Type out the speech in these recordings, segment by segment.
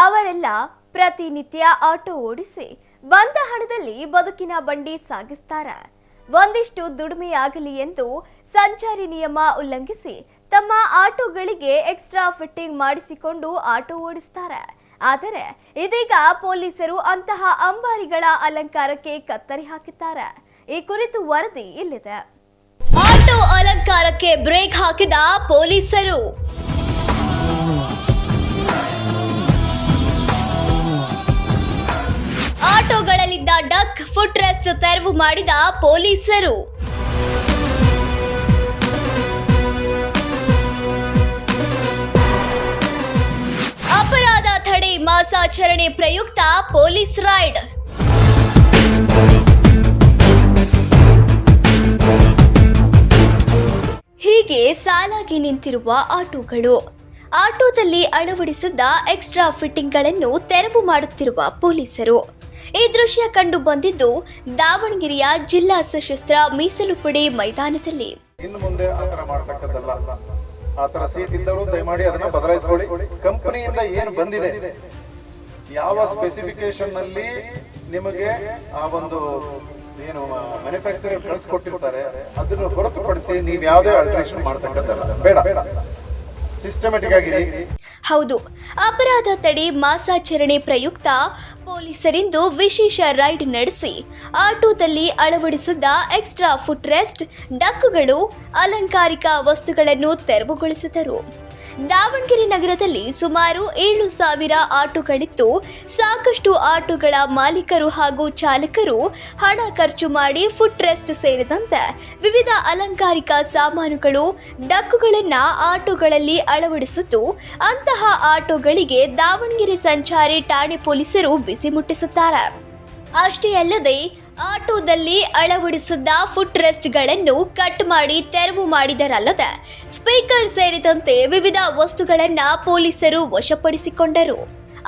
ಅವರೆಲ್ಲ ಪ್ರತಿನಿತ್ಯ ಆಟೋ ಓಡಿಸಿ ಬಂದ ಹಣದಲ್ಲಿ ಬದುಕಿನ ಬಂಡಿ ಸಾಗಿಸ್ತಾರೆ. ಒಂದಿಷ್ಟು ದುಡಿಮೆಯಾಗಲಿ ಎಂದು ಸಂಚಾರಿ ನಿಯಮ ಉಲ್ಲಂಘಿಸಿ ತಮ್ಮ ಆಟೋಗಳಿಗೆ ಎಕ್ಸ್ಟ್ರಾ ಫಿಟ್ಟಿಂಗ್ ಮಾಡಿಸಿಕೊಂಡು ಆಟೋ ಓಡಿಸ್ತಾರೆ. ಆದರೆ ಇದೀಗ ಪೊಲೀಸರು ಅಂತಹ ಅಂಬಾರಿಗಳ ಅಲಂಕಾರಕ್ಕೆ ಕತ್ತರಿ ಹಾಕಿದ್ದಾರೆ. ಈ ಕುರಿತು ವರದಿ ಇಲ್ಲಿದೆ. ಆಟೋ ಅಲಂಕಾರಕ್ಕೆ ಬ್ರೇಕ್ ಹಾಕಿದ ಪೊಲೀಸರು. ಆಟೋಗಳಲ್ಲಿದ್ದ ಡಕ್ ಫುಟ್ ರೆಸ್ಟ್ ತೆರವು ಮಾಡಿದ ಪೊಲೀಸರು. ಅಪರಾಧ ತಡೆ ಮಾಸಾಚರಣೆ ಪ್ರಯುಕ್ತ ಪೊಲೀಸ್ ರೈಡ್. ಹೀಗೆ ಸಾಲಾಗಿ ನಿಂತಿರುವ ಆಟೋಗಳು. ಆಟೋದಲ್ಲಿ ಅಳವಡಿಸಿದ್ದ ಎಕ್ಸ್ಟ್ರಾ ಫಿಟ್ಟಿಂಗ್ಗಳನ್ನು ತೆರವು ಮಾಡುತ್ತಿರುವ ಪೊಲೀಸರು. ಈ ದೃಶ್ಯ ಕಂಡು ಬಂದಿದ್ದು ದಾವಣಗೆರೆಯ ಜಿಲ್ಲಾ ಸಶಸ್ತ್ರ ಮೀಸಲು ಪಡೆ ಮೈದಾನದಲ್ಲಿ. ಇನ್ನು ಮುಂದೆ ಆತರ ಮಾಡತಕ್ಕದ್ದಲ್ಲ. ಆತರ ಸೀಟ್ ಇದ್ದವರು ದಯಮಾಡಿ ಅದನ್ನ ಬದಲಾಯಿಸಿಕೊಳ್ಳಿ. ಕಂಪನಿಯಿಂದ ಏನು ಬಂದಿದೆ, ಯಾವ ಸ್ಪೆಸಿಫಿಕೇಶನ್ ನಲ್ಲಿ ನಿಮಗೆ ಆ ಒಂದು ಏನು ಮ್ಯಾನುಫ್ಯಾಕ್ಚರರ್ ಕಳಿಸ್ಕೊಟ್ಟಿರ್ತಾರೆ ಅದನ್ನು ಹೊರತುಪಡಿಸಿ ನೀವು ಯಾವುದೇ ಆಲ್ಟರೇಷನ್ ಮಾಡತಕ್ಕದ್ದಲ್ಲ. ಬೇಡ, ಸಿಸ್ಟಮ್ಯಾಟಿಕ್ ಆಗಿರಿ. ಹೌದು, ಅಪರಾಧ ತಡೆ ಮಾಸಾಚರಣೆ ಪ್ರಯುಕ್ತ ಪೊಲೀಸರಿಂದು ವಿಶೇಷ ರೈಡ್ ನಡೆಸಿ ಆಟೋದಲ್ಲಿ ಅಳವಡಿಸಿದ್ದ ಎಕ್ಸ್ಟ್ರಾ ಫುಟ್ ರೆಸ್ಟ್, ಡಕ್ಕುಗಳು, ಅಲಂಕಾರಿಕ ವಸ್ತುಗಳನ್ನು ತೆರವುಗೊಳಿಸಿದರು. ದಾವಣಗೆರೆ ನಗರದಲ್ಲಿ ಸುಮಾರು 7,000 ಆಟೋಗಳಿದ್ದು, ಸಾಕಷ್ಟು ಆಟೋಗಳ ಮಾಲೀಕರು ಹಾಗೂ ಚಾಲಕರು ಹಣ ಖರ್ಚು ಮಾಡಿ ಫುಟ್ ರೆಸ್ಟ್ ಸೇರಿದಂತೆ ವಿವಿಧ ಅಲಂಕಾರಿಕ ಸಾಮಾನುಗಳು, ಡಕ್ಕುಗಳನ್ನು ಆಟೋಗಳಲ್ಲಿ ಅಳವಡಿಸಿದ್ದು, ಅಂತಹ ಆಟೋಗಳಿಗೆ ದಾವಣಗೆರೆ ಸಂಚಾರಿ ಠಾಣೆ ಪೊಲೀಸರು ಬಿಸಿ ಮುಟ್ಟಿಸುತ್ತಾರೆ. ಅಷ್ಟೇ ಅಲ್ಲದೆ ಆಟೋದಲ್ಲಿ ಅಳವಡಿಸಿದ್ದ ಫುಟ್ ರೆಸ್ಟ್ಗಳನ್ನು ಕಟ್ ಮಾಡಿ ತೆರವು ಮಾಡಿದರಲ್ಲದೆ ಸ್ಪೀಕರ್ ಸೇರಿದಂತೆ ವಿವಿಧ ವಸ್ತುಗಳನ್ನು ಪೊಲೀಸರು ವಶಪಡಿಸಿಕೊಂಡರು.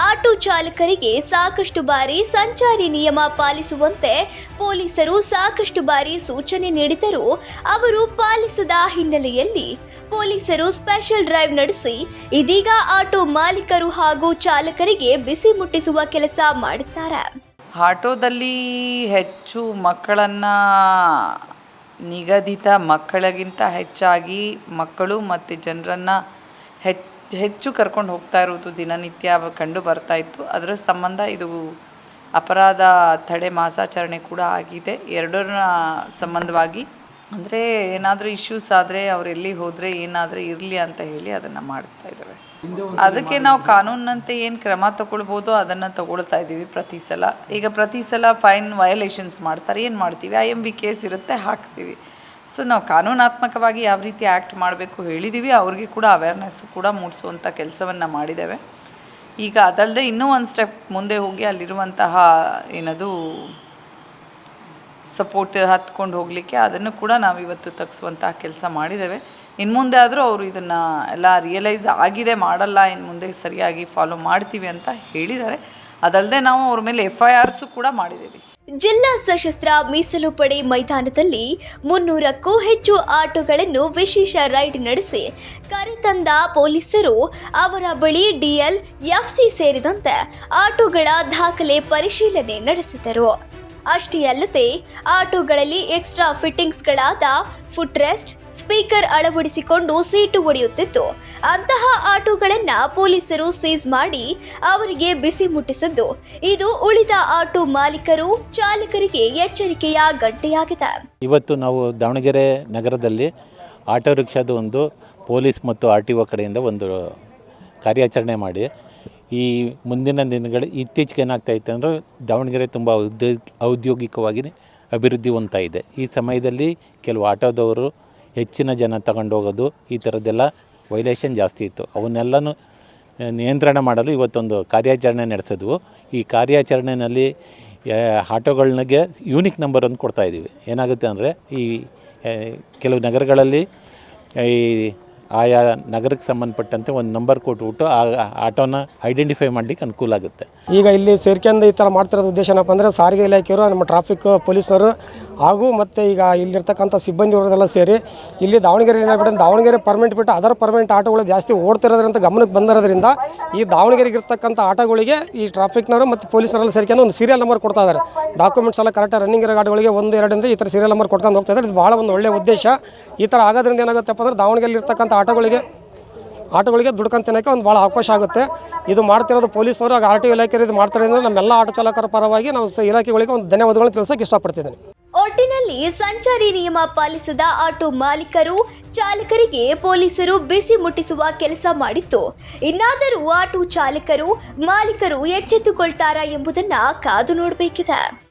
ಆಟೋ ಚಾಲಕರಿಗೆ ಸಾಕಷ್ಟು ಬಾರಿ ಸಂಚಾರಿ ನಿಯಮ ಪಾಲಿಸುವಂತೆ ಪೊಲೀಸರು ಸಾಕಷ್ಟು ಬಾರಿ ಸೂಚನೆ ನೀಡಿದರೂ ಅವರು ಪಾಲಿಸದ ಹಿನ್ನೆಲೆಯಲ್ಲಿ ಪೊಲೀಸರು ಸ್ಪೆಷಲ್ ಡ್ರೈವ್ ನಡೆಸಿ ಇದೀಗ ಆಟೋ ಮಾಲೀಕರು ಹಾಗೂ ಚಾಲಕರಿಗೆ ಬಿಸಿ ಮುಟ್ಟಿಸುವ ಕೆಲಸ ಮಾಡುತ್ತಾರೆ. ಆಟೋದಲ್ಲಿ ಹೆಚ್ಚು ಮಕ್ಕಳನ್ನು ನಿಗದಿತ ಮಕ್ಕಳಿಗಿಂತ ಹೆಚ್ಚಾಗಿ ಮಕ್ಕಳು ಮತ್ತು ಜನರನ್ನು ಹೆಚ್ಚು ಕರ್ಕೊಂಡು ಹೋಗ್ತಾ ಇರುವುದು ದಿನನಿತ್ಯ ಕಂಡು ಬರ್ತಾ ಇತ್ತು. ಅದರ ಸಂಬಂಧ ಇದು ಅಪರಾಧ ತಡೆ ಮಾಸಾಚರಣೆ ಕೂಡ ಆಗಿದೆ. ಎರಡರ ಸಂಬಂಧವಾಗಿ ಅಂದರೆ ಏನಾದರೂ ಇಶ್ಯೂಸ್ ಆದರೆ ಅವರೆಲ್ಲಿ ಹೋದರೆ ಏನಾದರೂ ಇರಲಿ ಅಂತ ಹೇಳಿ ಅದನ್ನು ಮಾಡ್ತಾ ಇದ್ದೇವೆ. ಅದಕ್ಕೆ ನಾವು ಕಾನೂನಿನಂತೆ ಏನು ಕ್ರಮ ತಗೊಳ್ಬೋದು ಅದನ್ನು ತಗೊಳ್ತಾ ಇದ್ದೀವಿ ಪ್ರತಿ ಸಲ. ಈಗ ಪ್ರತಿ ಸಲ ಫೈನ್ ವಯೋಲೇಷನ್ಸ್ ಮಾಡ್ತಾರೆ, ಏನು ಮಾಡ್ತೀವಿ, IMV ಕೇಸ್ ಇರುತ್ತೆ, ಹಾಕ್ತೀವಿ. ಸೊ ನಾವು ಕಾನೂನಾತ್ಮಕವಾಗಿ ಯಾವ ರೀತಿ ಆ್ಯಕ್ಟ್ ಮಾಡಬೇಕು ಹೇಳಿದ್ದೀವಿ. ಅವ್ರಿಗೆ ಕೂಡ ಅವೇರ್ನೆಸ್ ಕೂಡ ಮೂಡಿಸುವಂಥ ಕೆಲಸವನ್ನು ಮಾಡಿದ್ದೇವೆ. ಈಗ ಅದಲ್ಲದೆ ಇನ್ನೂ ಒಂದು ಸ್ಟೆಪ್ ಮುಂದೆ ಹೋಗಿ ಅಲ್ಲಿರುವಂತಹ ಏನದು ಸಪೋರ್ಟ್ ಹತ್ಕೊಂಡು ಹೋಗಲಿಕ್ಕೆ ಅದನ್ನು ಕೂಡ ನಾವು ಇವತ್ತು ತಗ್ಸುವಂತಹ ಕೆಲಸ ಮಾಡಿದ್ದೇವೆ. ಇನ್ನು ಮುಂದೆ ಆದರೂ ಅವರು ಇದನ್ನು ಎಲ್ಲ ರಿಯಲೈಸ್ ಆಗಿದೆ, ಮಾಡಲ್ಲ, ಇನ್ನು ಮುಂದೆ ಸರಿಯಾಗಿ ಫಾಲೋ ಮಾಡ್ತೀವಿ ಅಂತ ಹೇಳಿದ್ದಾರೆ. ಅದಲ್ಲದೆ ನಾವು ಅವ್ರ ಮೇಲೆ FIRs ಕೂಡ ಮಾಡಿದ್ದೀವಿ. ಜಿಲ್ಲಾ ಸಶಸ್ತ್ರ ಮೀಸಲು ಪಡೆ ಮೈದಾನದಲ್ಲಿ 300ಕ್ಕೂ ಹೆಚ್ಚು ಆಟೋಗಳನ್ನು ವಿಶೇಷ ರೈಡ್ ನಡೆಸಿ ಕರೆತಂದ ಪೊಲೀಸರು ಅವರ ಬಳಿ DL, FC ಸೇರಿದಂತೆ ಆಟೋಗಳ ದಾಖಲೆ ಪರಿಶೀಲನೆ ನಡೆಸಿದರು. ಅಷ್ಟೇ ಅಲ್ಲದೆ ಆಟೋಗಳಲ್ಲಿ ಎಕ್ಸ್ಟ್ರಾ ಫಿಟ್ಟಿಂಗ್ಸ್ಗಳಾದ ಫುಟ್ ರೆಸ್ಟ್, ಸ್ಪೀಕರ್ ಅಳವಡಿಸಿಕೊಂಡು ಸೀಟು ಒಡೆಯುತ್ತಿದ್ದು, ಅಂತಹ ಆಟೋಗಳನ್ನು ಪೊಲೀಸರು ಸೀಸ್ ಮಾಡಿ ಅವರಿಗೆ ಬಿಸಿ ಮುಟ್ಟಿಸಿದ್ದು, ಇದು ಉಳಿದ ಆಟೋ ಮಾಲೀಕರು, ಚಾಲಕರಿಗೆ ಎಚ್ಚರಿಕೆಯ ಗಂಟೆಯಾಗಿದೆ. ಇವತ್ತು ನಾವು ದಾವಣಗೆರೆ ನಗರದಲ್ಲಿ ಆಟೋ ರಿಕ್ಷಾದ ಒಂದು ಪೊಲೀಸ್ ಮತ್ತು RTO ಕಡೆಯಿಂದ ಒಂದು ಕಾರ್ಯಾಚರಣೆ ಮಾಡಿ ಈ ಮುಂದಿನ ದಿನಗಳು ಇತ್ತೀಚೆಗೆ ಏನಾಗ್ತಾಯಿತ್ತು ಅಂದರೆ ದಾವಣಗೆರೆ ತುಂಬ ಔದ್ಯೋಗಿಕವಾಗಿ ಅಭಿವೃದ್ಧಿ ಹೊಂದ್ತಾ ಇದೆ. ಈ ಸಮಯದಲ್ಲಿ ಕೆಲವು ಆಟೋದವರು ಹೆಚ್ಚಿನ ಜನ ತಗೊಂಡು ಹೋಗೋದು, ಈ ಥರದ್ದೆಲ್ಲ ವೈಲೇಷನ್ ಜಾಸ್ತಿ ಇತ್ತು. ಅವನ್ನೆಲ್ಲನೂ ನಿಯಂತ್ರಣ ಮಾಡಲು ಇವತ್ತೊಂದು ಕಾರ್ಯಾಚರಣೆ ನಡೆಸಿದ್ವು. ಈ ಕಾರ್ಯಾಚರಣೆಯಲ್ಲಿ ಆಟೋಗಳಿಗೆ ಯೂನಿಕ್ ನಂಬರನ್ನು ಕೊಡ್ತಾಯಿದ್ದೀವಿ. ಏನಾಗುತ್ತೆ ಅಂದರೆ ಈ ಕೆಲವು ನಗರಗಳಲ್ಲಿ ಈ ಆಯಾ ನಗರಕ್ಕೆ ಸಂಬಂಧಪಟ್ಟಂತೆ ಒಂದು ನಂಬರ್ ಕೊಟ್ಬಿಟ್ಟು ಆ ಆಟೋನ ಐಡೆಂಟಿಫೈ ಮಾಡಲಿಕ್ಕೆ ಅನುಕೂಲ ಆಗುತ್ತೆ. ಈಗ ಇಲ್ಲಿ ಸೇರ್ಕೊಂಡು ಈ ಥರ ಮಾಡ್ತಿರೋದು ಉದ್ದೇಶ ಏನಪ್ಪ ಅಂದರೆ ಸಾರಿಗೆ ಇಲಾಖೆಯವರು, ನಮ್ಮ ಟ್ರಾಫಿಕ್ ಪೊಲೀಸರು ಹಾಗೂ ಮತ್ತು ಈಗ ಇಲ್ಲಿರ್ತಕ್ಕಂಥ ಸಿಬ್ಬಂದಿಯವರೆಲ್ಲ ಸೇರಿ ಇಲ್ಲಿ ದಾವಣಗೆರೆ ಏನಾಗ್ಬಿಟ್ಟು ದಾವಣಗೆರೆ ಪರ್ಮಿಟ್ ಬಿಟ್ಟು ಅದರ ಪರ್ಮಿಟ್ ಆಟೋಗಳು ಜಾಸ್ತಿ ಓಡ್ತಿರೋದ್ರಿಂದ ಗಮನಕ್ಕೆ ಬಂದಿರೋದ್ರಿಂದ ಈ ದಾವಣಗೆರೆಗೆ ಇರ್ತಕ್ಕಂಥ ಆಟೋಗಳಿಗೆ ಈ ಟ್ರಾಫಿಕ್ನವರು ಮತ್ತು ಪೊಲೀಸರೆಲ್ಲ ಸೇರ್ಕೊಂಡು ಒಂದು ಸೀರಿಯಲ್ ನಂಬರ್ ಕೊಡ್ತಾ ಇದ್ದಾರೆ. ಡಾಕ್ಯುಮೆಂಟ್ಸ್ ಎಲ್ಲ ಕರೆಕ್ಟಾಗಿ ರನ್ನಿಂಗ್ ಇರೋ ಗಾಡಿಗಳಿಗೆ 1, 2 ಈ ಥರ ಸೀರಿಯಲ್ ನಂಬರ್ ಕೊಡ್ಕೊಂಡು ಹೋಗ್ತಾ ಇದ್ದಾರೆ. ಇದು ಭಾಳ ಒಂದು ಒಳ್ಳೆಯ ಉದ್ದೇಶ. ಈ ಥರ ಆಗೋದ್ರಿಂದ ಏನಾಗುತ್ತಪ್ಪ ಅಂದರೆ ದಾವಣಗೆರೆಯಲ್ಲಿ ಇರ್ತಕ್ಕಂಥ ಆಟೋಗಳಿಗೆ ದುಡ್ಕೊಂಡು ತಿನ್ನೋಕ್ಕೆ ಒಂದು ಭಾಳ ಅವಕಾಶ ಆಗುತ್ತೆ. ಇದು ಮಾಡ್ತಿರೋದು ಪೊಲೀಸರು ಹಾಗೂ RTO ಇಲಾಖೆ ಇದು ಮಾಡ್ತಿರೋದ್ರಿಂದ ನಮ್ಮೆಲ್ಲ ಆಟೋ ಚಾಲಕರ ಪರವಾಗಿ ನಾವು ಇಲಾಖೆಗಳಿಗೆ ಒಂದು ಧನ್ಯವಾದಗಳನ್ನು ತಿಳಿಸೋಕೆ ಇಷ್ಟಪಡ್ತಿದ್ದೀನಿ. ಒಟ್ಟಿನಲ್ಲಿ ಸಂಚಾರಿ ನಿಯಮ ಪಾಲಿಸದ ಆಟೋ ಮಾಲೀಕರು, ಚಾಲಕರಿಗೆ ಪೊಲೀಸರು ಬಿಸಿ ಮುಟ್ಟಿಸುವ ಕೆಲಸ ಮಾಡಿತ್ತು. ಇನ್ನಾದರೂ ಆಟೋ ಚಾಲಕರು, ಮಾಲೀಕರು ಎಚ್ಚೆತ್ತುಕೊಳ್ತಾರಾ ಎಂಬುದನ್ನು ಕಾದು ನೋಡಬೇಕಿದೆ.